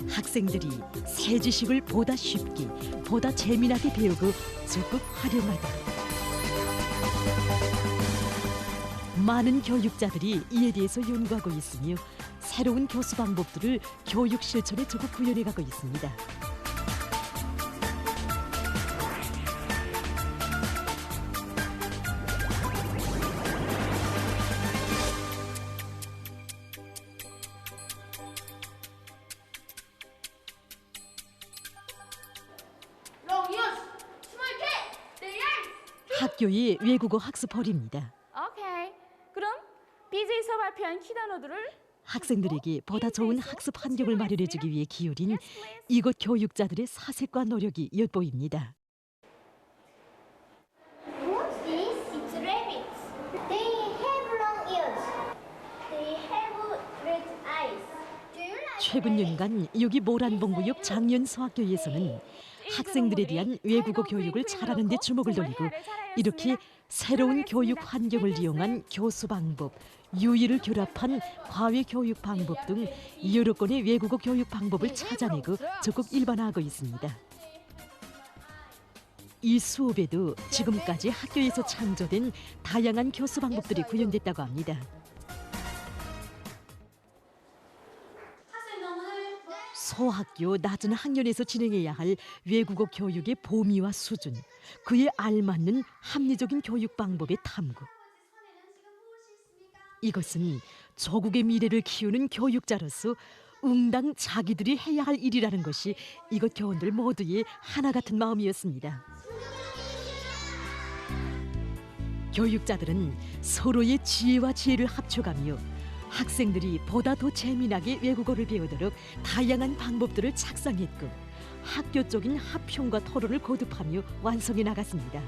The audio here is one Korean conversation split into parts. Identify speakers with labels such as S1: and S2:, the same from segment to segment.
S1: 학생들이 새 지식을 보다 쉽게, 보다 재미나게 배우고 적극 활용하다. 많은 교육자들이 이에 대해서 연구하고 있으며 새로운 교수 방법들을 교육 실천에 적극 구현해가고 있습니다. 학교의 외국어 학습홀입니다.
S2: 오케이. 그럼 BJ에서 발표한 키 단어들을
S1: 학생들에게 보다 좋은 학습 환경을 마련해주기 위해 기울인 이곳 교육자들의 사색과 노력이 엿보입니다.
S3: What's this? It's rabbits. They have long ears. They have red eyes. Do you like
S1: 최근 년간 여기 모란봉구역 장년소학교에서는 학생들에 대한 외국어 교육을 잘하는 데 주목을 돌리고 이렇게 새로운 교육 환경을 이용한 교수 방법, 유희를 결합한 과외 교육 방법 등 여러 건의 외국어 교육 방법을 찾아내고 적극 일반화하고 있습니다. 이 수업에도 지금까지 학교에서 창조된 다양한 교수 방법들이 구현됐다고 합니다. 소학교 낮은 학년에서 진행해야 할 외국어 교육의 범위와 수준, 그에 알맞는 합리적인 교육 방법의 탐구. 이것은 조국의 미래를 키우는 교육자로서 응당 자기들이 해야 할 일이라는 것이 이곳 교원들 모두의 하나 같은 마음이었습니다. 교육자들은 서로의 지혜와 지혜를 합쳐가며 학생들이 보다 더 재미나게 외국어를 배우도록 다양한 방법들을 착상했고 학교적인 합평과 토론을 거듭하며 완성해 나갔습니다.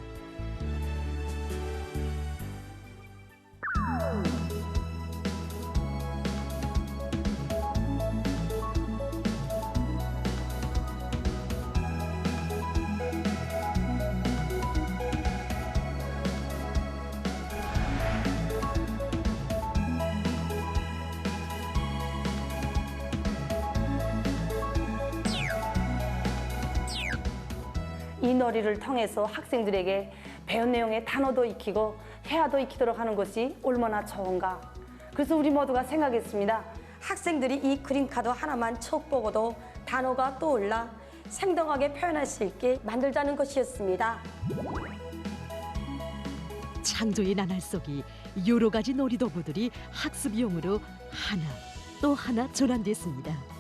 S4: 이 놀이를 통해서 학생들에게 배운 내용의 단어도 익히고 회화도 익히도록 하는 것이 얼마나 좋은가. 그래서 우리 모두가 생각했습니다. 학생들이 이 그림카드 하나만 척 보고도 단어가 떠올라 생동하게 표현할 수 있게 만들자는 것이었습니다.
S1: 창조의 나날 속에 여러 가지 놀이도구들이 학습용으로 하나 또 하나 전환됐습니다.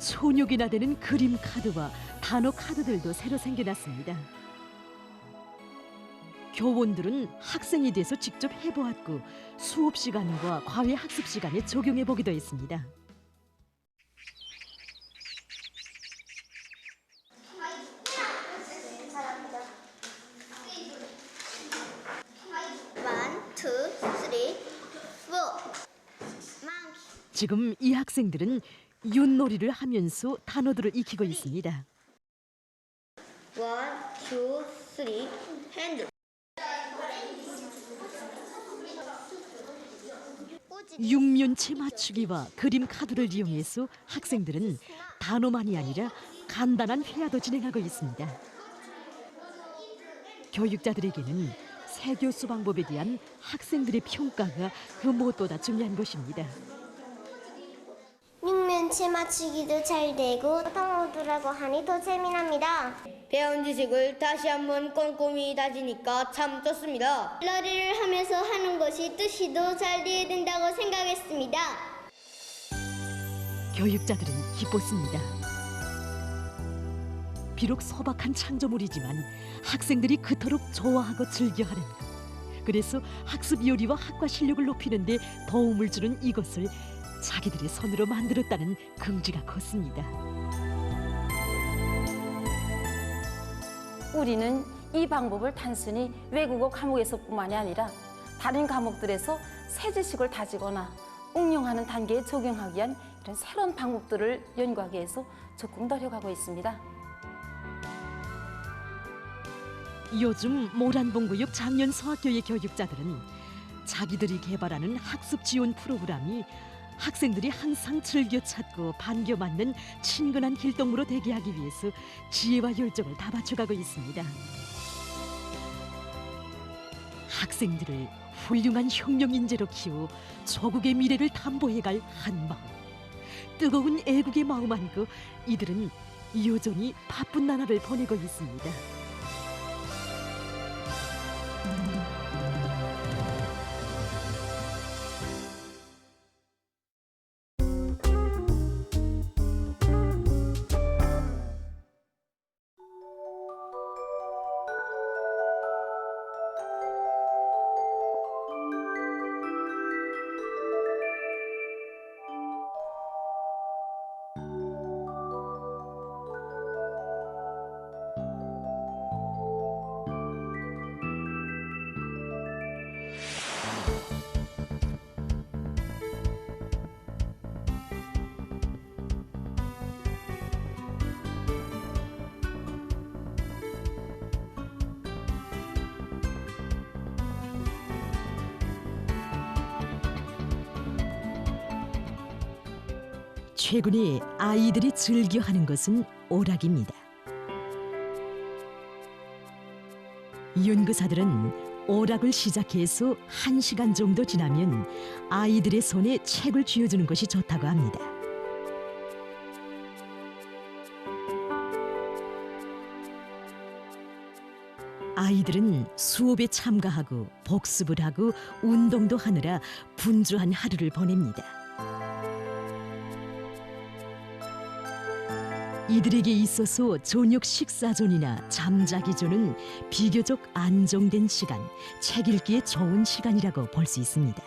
S1: 손육이나 되는 그림 카드와 단어 카드들도 새로 생겨났습니다. 교원들은 학생이 돼서 직접 해보았고 수업 시간과 과외 학습 시간에 적용해보기도 했습니다. 지금 이 학생들은 윷놀이를 하면서 단어들을 익히고 있습니다.
S3: 1, 2, 3, 핸드.
S1: 육면체 맞추기와 그림 카드를 이용해서 학생들은 단어만이 아니라 간단한 회화도 진행하고 있습니다. 교육자들에게는 새 교수 방법에 대한 학생들의 평가가 그 무엇보다 중요한 것입니다.
S3: 육면체 맞추기도 잘 되고 통호두라고 하니 더 재미납니다.
S5: 배운 지식을 다시 한번 꼼꼼히 다지니까 참 좋습니다.
S3: 놀이를 하면서 하는 것이 뜻이 더 잘 돼야 된다고 생각했습니다.
S1: 교육자들은 기뻤습니다. 비록 소박한 창조물이지만 학생들이 그토록 좋아하고 즐겨하는 것. 그래서 학습 요리와 학과 실력을 높이는 데 도움을 주는 이것을 자기들의 손으로 만들었다는 긍지가 컸습니다.
S2: 우리는 이 방법을 단순히 외국어 과목에서뿐만이 아니라 다른 과목들에서 새 지식을 다지거나 응용하는 단계에 적용하기 위한 이런 새로운 방법들을 연구하기 위해서 적극 노력하고 있습니다.
S1: 요즘 모란봉구역 장년소학교의 교육자들은 자기들이 개발하는 학습 지원 프로그램이 학생들이 항상 즐겨 찾고 반겨 맞는 친근한 길동무로 되게 하기 위해서 지혜와 열정을 다 바쳐가고 있습니다. 학생들을 훌륭한 혁명 인재로 키워 조국의 미래를 담보해갈 한마음, 뜨거운 애국의 마음 안고 이들은 여전히 바쁜 나날을 보내고 있습니다. 최근에 아이들이 즐겨하는 것은 오락입니다. 연구사들은 오락을 시작해서 1시간 정도 지나면 아이들의 손에 책을 쥐어주는 것이 좋다고 합니다. 아이들은 수업에 참가하고 복습을 하고 운동도 하느라 분주한 하루를 보냅니다. 이들에게 있어서 저녁 식사 전이나 잠자기 전은 비교적 안정된 시간, 책 읽기에 좋은 시간이라고 볼 수 있습니다.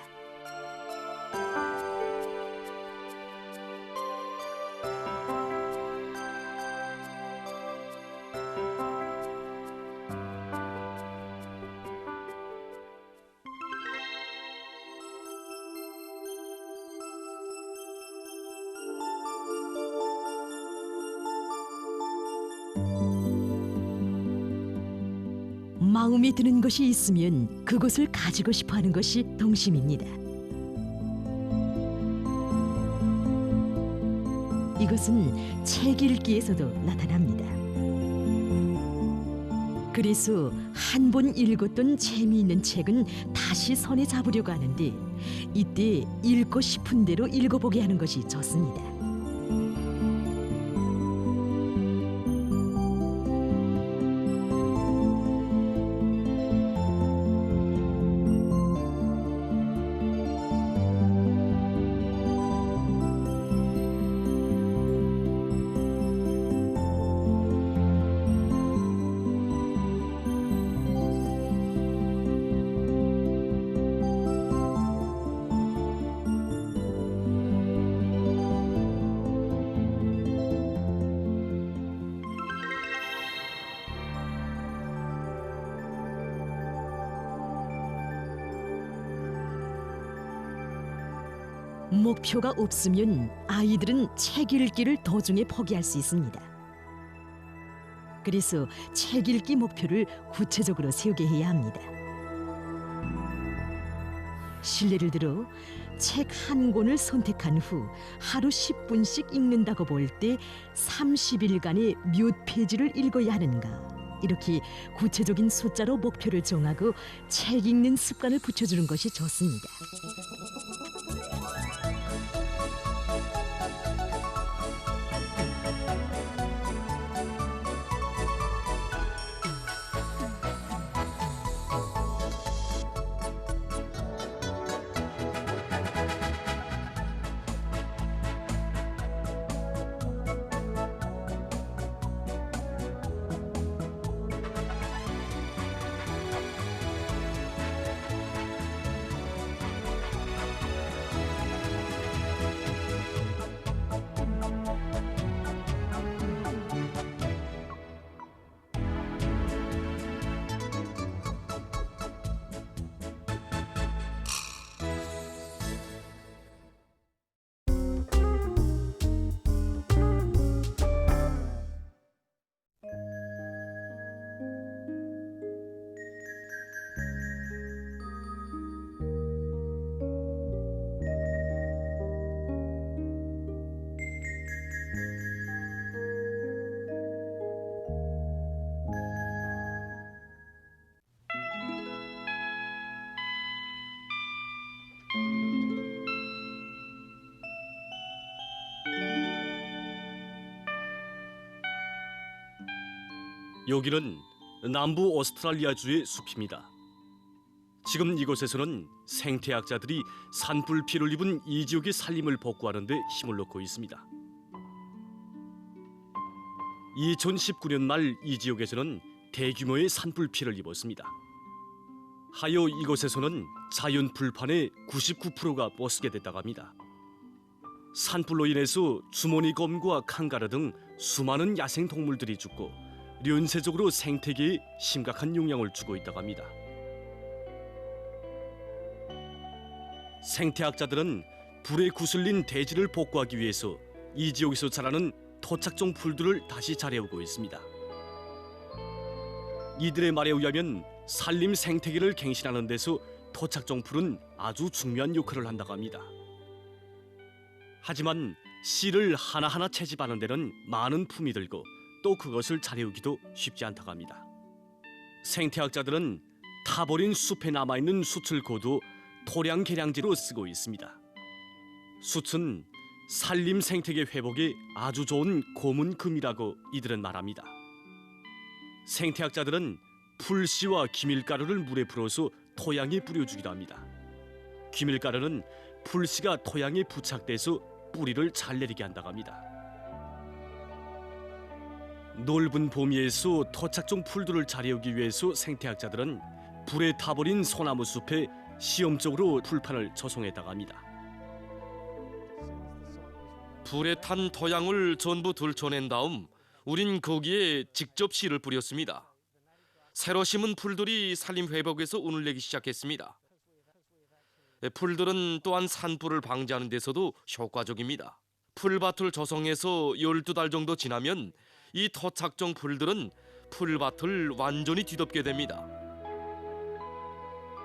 S1: 마음에 드는 것이 있으면 그것을 가지고 싶어 하는 것이 동심입니다. 이것은 책 읽기에서도 나타납니다. 그래서 한 번 읽었던 재미있는 책은 다시 손에 잡으려고 하는데 이때 읽고 싶은 대로 읽어보게 하는 것이 좋습니다. 목표가 없으면 아이들은 책 읽기를 도중에 포기할 수 있습니다. 그래서 책 읽기 목표를 구체적으로 세우게 해야 합니다. 실례를 들어 책 한 권을 선택한 후 하루 10분씩 읽는다고 볼 때 30일간에 몇 페이지를 읽어야 하는가, 이렇게 구체적인 숫자로 목표를 정하고 책 읽는 습관을 붙여주는 것이 좋습니다.
S6: 여기는 남부 오스트랄리아주의 숲입니다. 지금 이곳에서는 생태학자들이 산불 피해를 입은 이 지역의 산림을 복구하는 데 힘을 놓고 있습니다. 2019년 말 이 지역에서는 대규모의 산불 피해를 입었습니다. 하여 이곳에서는 자연 풀판의 99%가 뻗게 됐다고 합니다. 산불로 인해서 주머니검과 칸가루 등 수많은 야생 동물들이 죽고 연쇄적으로 생태계에 심각한 영향을 주고 있다고 합니다. 생태학자들은 불에 구슬린 대지를 복구하기 위해서 이 지역에서 자라는 토착종 풀들을 다시 자래우고 있습니다. 이들의 말에 의하면 산림 생태계를 갱신하는 데서 토착종 풀은 아주 중요한 역할을 한다고 합니다. 하지만 씨를 하나하나 채집하는 데는 많은 품이 들고 또 그것을 자래우기도 쉽지 않다고 합니다. 생태학자들은 타버린 숲에 남아있는 숯을 고도 토량 계량제로 쓰고 있습니다. 숯은 산림 생태계 회복에 아주 좋은 고문금이라고 이들은 말합니다. 생태학자들은 풀씨와 기밀가루를 물에 불어서 토양에 뿌려주기도 합니다. 기밀가루는 풀씨가 토양에 부착돼서 뿌리를 잘 내리게 한다고 합니다. 넓은 범위에서 토착종 풀들을 자래우기 위해서 생태학자들은 불에 타버린 소나무 숲에 시험적으로 풀판을 조성했다고 합니다.
S7: 불에 탄 토양을 전부 들춰낸 다음 우린 거기에 직접 씨를 뿌렸습니다. 새로 심은 풀들이 산림 회복에서 운을 내기 시작했습니다. 풀들은 또한 산불을 방지하는 데서도 효과적입니다. 풀밭을 조성해서 12달 정도 지나면 이 토착종 풀들은 풀밭을 완전히 뒤덮게 됩니다.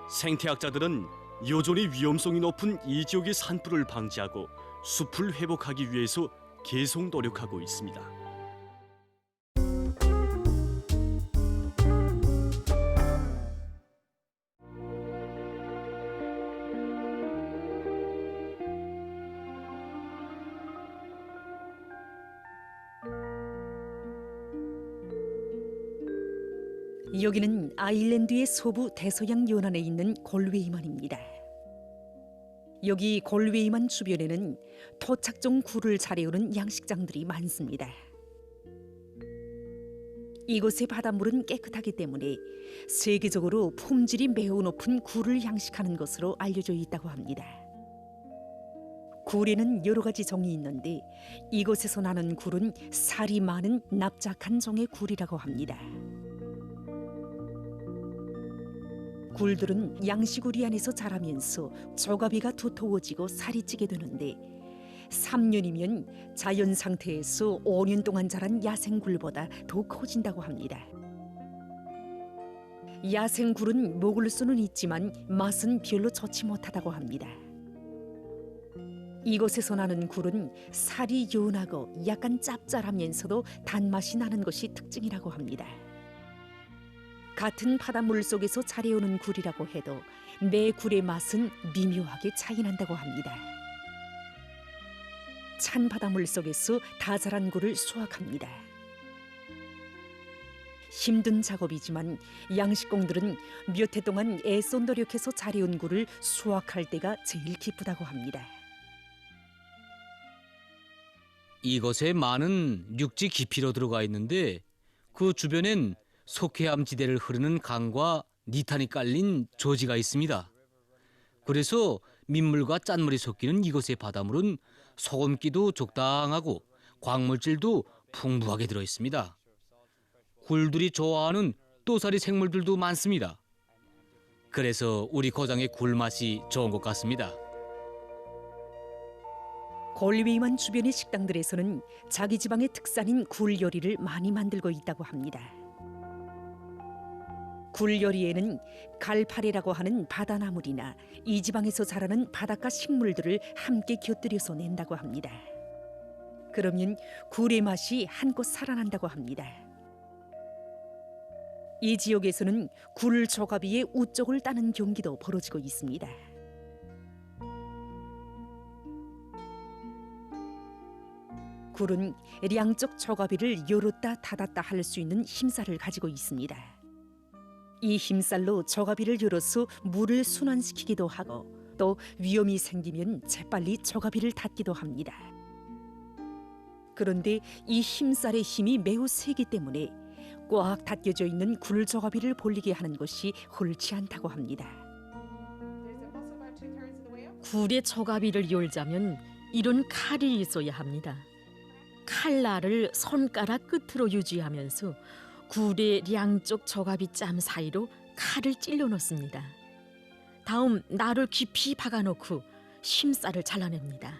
S6: 생태학자들은 여전히 위험성이 높은 이 지역의 산불을 방지하고 숲을 회복하기 위해서 계속 노력하고 있습니다.
S1: 여기는 아일랜드의 서부 대서양 연안에 있는 골웨이만입니다. 여기 골웨이만 주변에는 토착종 굴을 자래우는 양식장들이 많습니다. 이곳의 바닷물은 깨끗하기 때문에 세계적으로 품질이 매우 높은 굴을 양식하는 것으로 알려져 있다고 합니다. 굴에는 여러 가지 종이 있는데 이곳에서 나는 굴은 살이 많은 납작한 종의 굴이라고 합니다. 굴들은 양식우리 안에서 자라면서 조가비가 두터워지고 살이 찌게 되는데 3년이면 자연 상태에서 5년 동안 자란 야생굴보다 더 커진다고 합니다. 야생굴은 먹을 수는 있지만 맛은 별로 좋지 못하다고 합니다. 이곳에서 나는 굴은 살이 연하고 약간 짭짤하면서도 단맛이 나는 것이 특징이라고 합니다. 같은 바닷물 속에서 자래오는 굴이라고 해도 매 굴의 맛은 미묘하게 차이난다고 합니다. 찬 바닷물 속에서 다 자란 굴을 수확합니다. 힘든 작업이지만 양식공들은 몇 해 동안 애써 노력해서 자래온 굴을 수확할 때가 제일 기쁘다고 합니다.
S8: 이곳에 많은 육지 깊이로 들어가 있는데 그 주변엔 속해암 지대를 흐르는 강과 니탄이 깔린 조지가 있습니다. 그래서 민물과 짠물이 섞이는 이곳의 바닷물은 소금기도 적당하고 광물질도 풍부하게 들어 있습니다. 굴들이 좋아하는 또사리 생물들도 많습니다. 그래서 우리 고장의 굴맛이 좋은 것 같습니다.
S1: 골웨이만 주변의 식당들에서는 자기 지방의 특산인 굴 요리를 많이 만들고 있다고 합니다. 굴 요리에는 갈파레라고 하는 바다나물이나 이 지방에서 자라는 바닷가 식물들을 함께 곁들여서 낸다고 합니다. 그러면 굴의 맛이 한껏 살아난다고 합니다. 이 지역에서는 굴 조가비의 우쪽을 따는 경기도 벌어지고 있습니다.
S9: 굴은 양쪽 저가비를 열었다 닫았다 할 수 있는 힘살을 가지고 있습니다. 이 힘살로 저가비를 열어서 물을 순환시키기도 하고 또 위험이 생기면 재빨리 저가비를 닫기도 합니다. 그런데 이 힘살의 힘이 매우 세기 때문에 꽉 닫혀져 있는 굴 저가비를 볼리게 하는 것이 옳지 않다고 합니다.
S1: 굴의 저가비를 열자면 이런 칼이 있어야 합니다. 칼날을 손가락 끝으로 유지하면서 굴의 양쪽 저가비 짬 사이로 칼을 찔러 넣습니다. 다음 날을 깊이 박아놓고 심살을 잘라냅니다.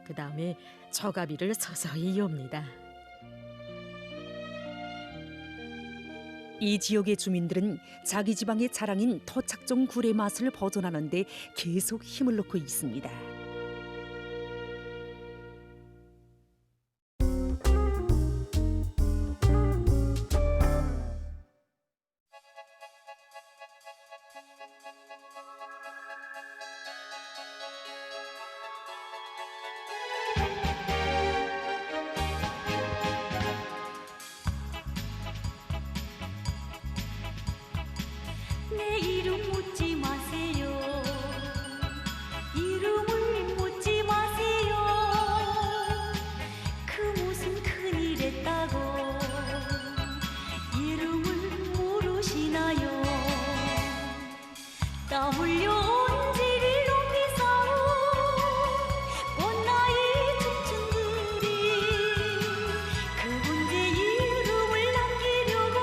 S1: 그 다음에 저가비를 서서히 엽니다.
S9: 이 지역의 주민들은 자기 지방의 자랑인 토착종 굴의 맛을 보존하는 데 계속 힘을 넣고 있습니다.
S10: 내 이름 묻지 마세요. 이름을 묻지 마세요. 그 무슨 큰일 했다고 이름을 모르시나요? 땀 흘려온 지를 높이 쌓은 꽃나이 춤춘들이 그 문제 이름을 남기려고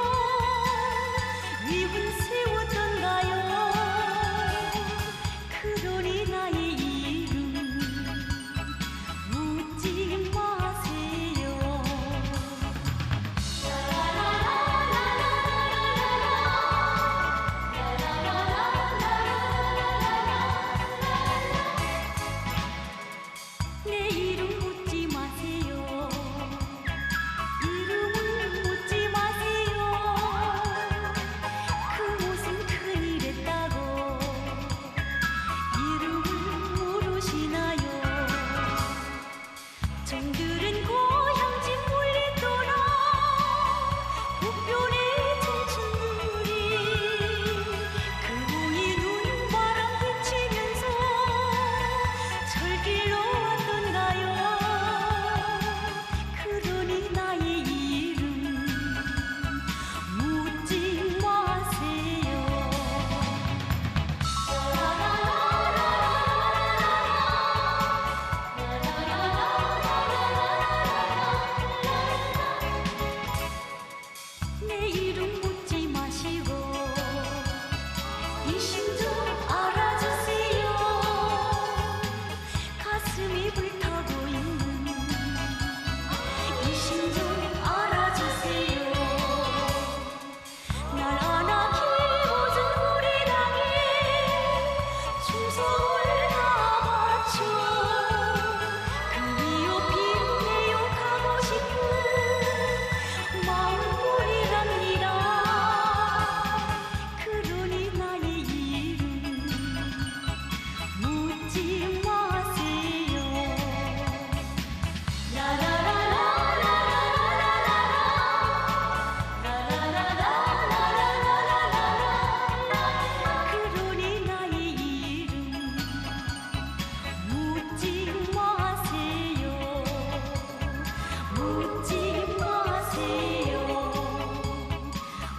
S10: 위훈 세웠던가요? 그러니 나의 이름 묻지 마세요. 내 이름 묻지 마세요. 이름을 묻지 마세요. 그 무슨 큰일 했다고 이름을 모르시나요? 정들은 고향집 멀리 떠나 북변의 청춘들이 그 공이 눈바람 비치면서 철길로 왔던가요? 그러니 나의 이름 묻지 마세요. 내 이름 묻지 마시고 이 심정 알아주세요. 가슴이 불타고 있는 이 심정 알아주세요. 날 안아 키워준 우리 땅에 충성을 다 바쳐 그 위로 빛내어 가고 싶은 마음뿐이랍니다. 그러니 나의 이름 묻지 마세요. 그러니 나의 이름 묻지 마세요. 묻지 마세요.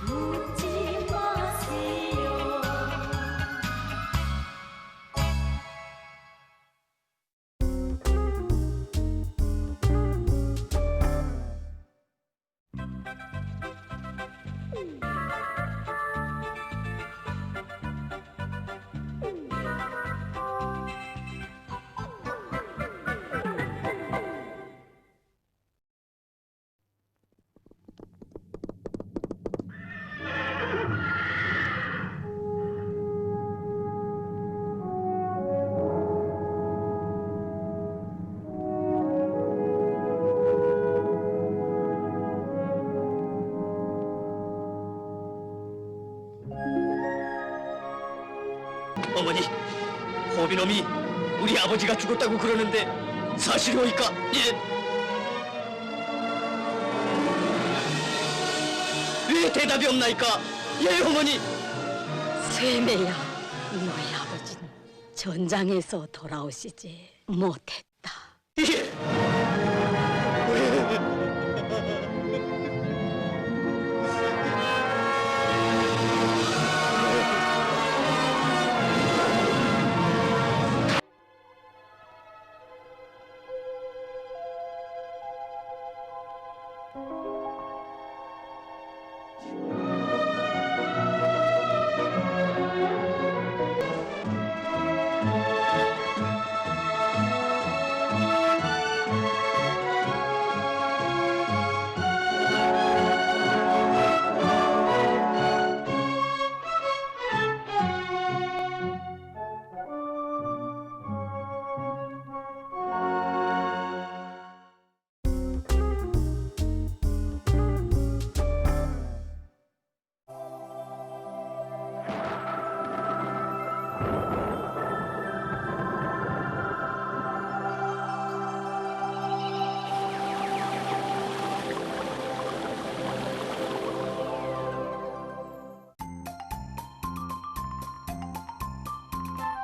S10: 묻지 마세요.
S11: 어머니, 호비놈이 우리 아버지가 죽었다고 그러는데 사실이오이까? 예. 왜 대답이 없나이까? 예, 어머니.
S12: 세매야, 너희 아버지는 전장에서 돌아오시지 못했다.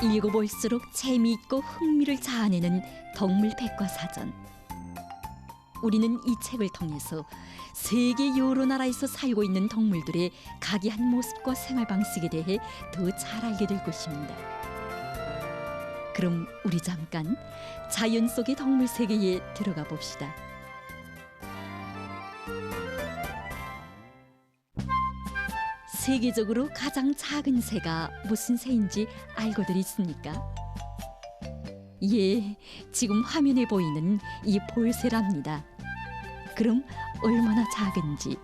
S1: 읽어볼수록 재미있고 흥미를 자아내는 동물 백과사전. 우리는 이 책을 통해서 세계 여러 나라에서 살고 있는 동물들의 각이한 모습과 생활 방식에 대해 더 잘 알게 될 것입니다. 그럼 우리 잠깐 자연 속의 동물 세계에 들어가 봅시다. 세계적으로 가장 작은 새가 무슨 새인지 알고들 있습니까? 예, 지금 화면에 보이는 이 볼새랍니다. 그럼 얼마나 작은지.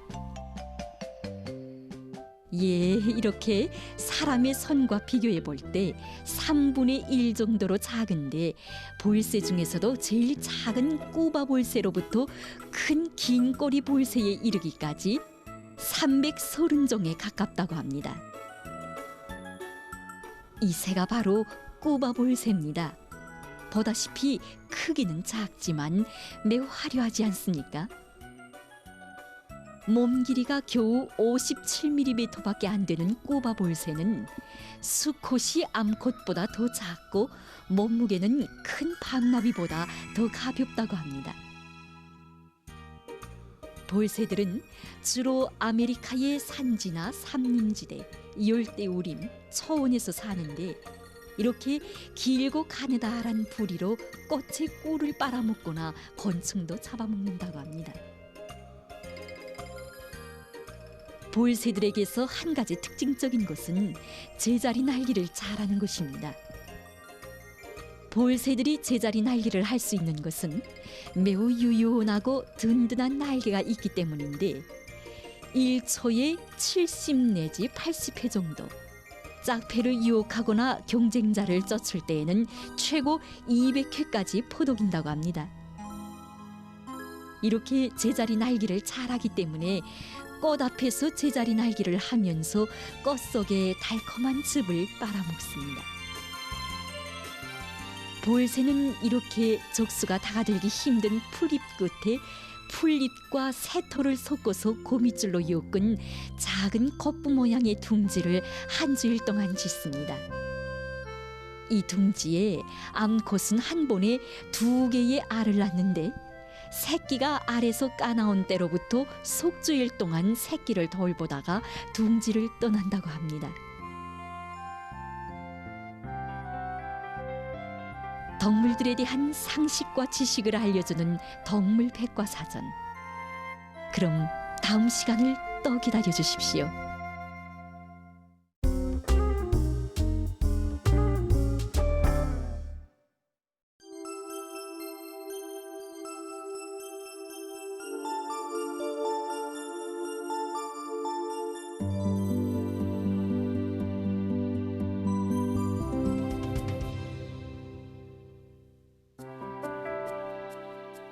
S1: 예, 이렇게 사람의 손과 비교해 볼 때 3분의 1 정도로 작은데 볼새 중에서도 제일 작은 꼬바 볼새로부터 큰 긴 꼬리 볼새에 이르기까지 330종에 가깝다고 합니다. 이 새가 바로 꼬바 볼새입니다. 보다시피 크기는 작지만 매우 화려하지 않습니까? 몸 길이가 겨우 57mm밖에 안 되는 꼬바 볼새는 수컷이 암컷보다 더 작고 몸무게는 큰 밤나비보다 더 가볍다고 합니다. 볼새들은 주로 아메리카의 산지나 삼림지대, 열대우림, 초원에서 사는데 이렇게 길고 가느다란 부리로 꽃의 꿀을 빨아먹거나 곤충도 잡아먹는다고 합니다. 볼새들에게서 한 가지 특징적인 것은 제자리 날기를 잘하는 것입니다. 볼새들이 제자리 날기를 할 수 있는 것은 매우 유연하고 든든한 날개가 있기 때문인데 1초에 70 내지 80회 정도, 짝패를 유혹하거나 경쟁자를 쫓을 때에는 최고 200회까지 포독인다고 합니다. 이렇게 제자리 날기를 잘하기 때문에 꽃 앞에서 제자리 날기를 하면서 꽃 속에 달콤한 즙을 빨아먹습니다. 볼새는 이렇게 족수가 다가들기 힘든 풀잎 끝에 풀잎과 새토를 섞어서 고깃줄로 엮은 작은 겉부 모양의 둥지를 한 주일 동안 짓습니다. 이 둥지에 암컷은 한 번에 2개의 알을 낳는데 새끼가 알에서 까나온 때로부터 속주일 동안 새끼를 돌보다가 둥지를 떠난다고 합니다. 동물들에 대한 상식과 지식을 알려주는 동물 백과사전. 그럼 다음 시간을 또 기다려 주십시오.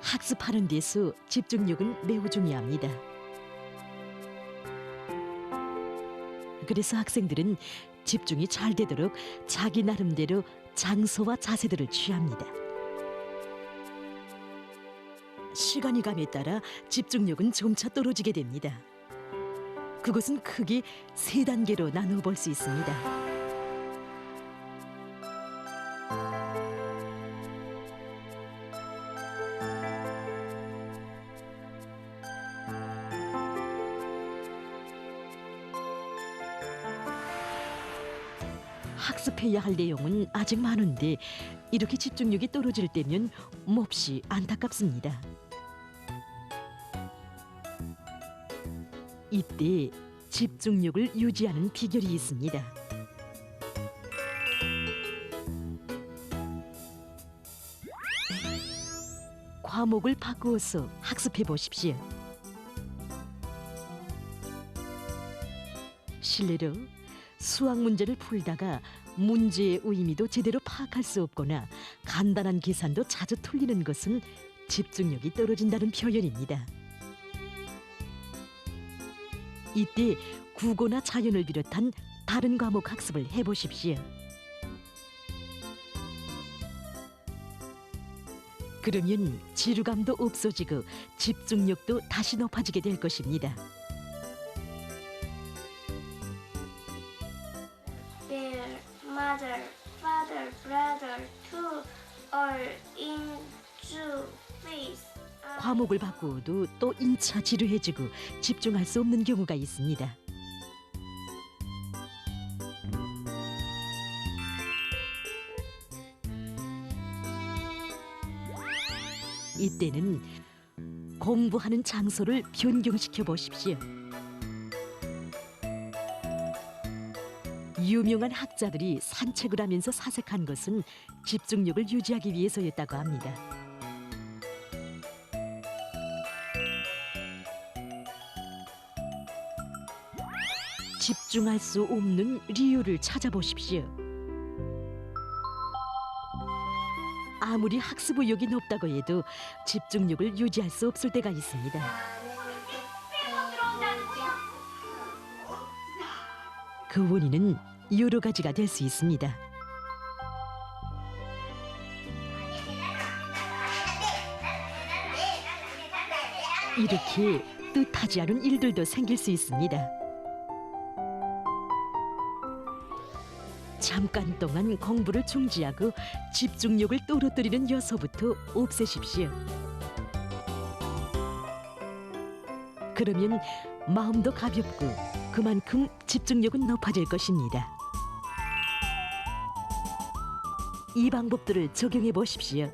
S1: 학습하는 데서 집중력은 매우 중요합니다. 그래서 학생들은 집중이 잘 되도록 자기 나름대로 장소와 자세들을 취합니다. 시간이 감에 따라 집중력은 점차 떨어지게 됩니다. 그것은 크게 3단계로 나누어 볼 수 있습니다. 학습해야 할 내용은 아직 많은데 이렇게 집중력이 떨어질 때면 몹시 안타깝습니다. 이때 집중력을 유지하는 비결이 있습니다. 과목을 바꾸어서 학습해 보십시오. 실례로 수학 문제를 풀다가 문제의 의미도 제대로 파악할 수 없거나 간단한 계산도 자주 틀리는 것은 집중력이 떨어진다는 표현입니다. 이때 국어나 자연을 비롯한 다른 과목 학습을 해보십시오. 그러면 지루감도 없어지고 집중력도 다시 높아지게 될 것입니다.
S3: Their mother, father, brother, two all into face.
S1: 과목을 바꾸어도 또 인차 지루해지고 집중할 수 없는 경우가 있습니다. 이때는 공부하는 장소를 변경시켜 보십시오. 유명한 학자들이 산책을 하면서 사색한 것은 집중력을 유지하기 위해서였다고 합니다. 집중할 수 없는 이유를 찾아보십시오. 아무리 학습 의욕이 높다고 해도 집중력을 유지할 수 없을 때가 있습니다. 그 원인은 여러 가지가 될 수 있습니다. 이렇게 뜻하지 않은 일들도 생길 수 있습니다. 잠깐 동안 공부를 중지하고 집중력을 떨어뜨리는 요소부터 없애십시오. 그러면 마음도 가볍고 그만큼 집중력은 높아질 것입니다. 이 방법들을 적용해 보십시오.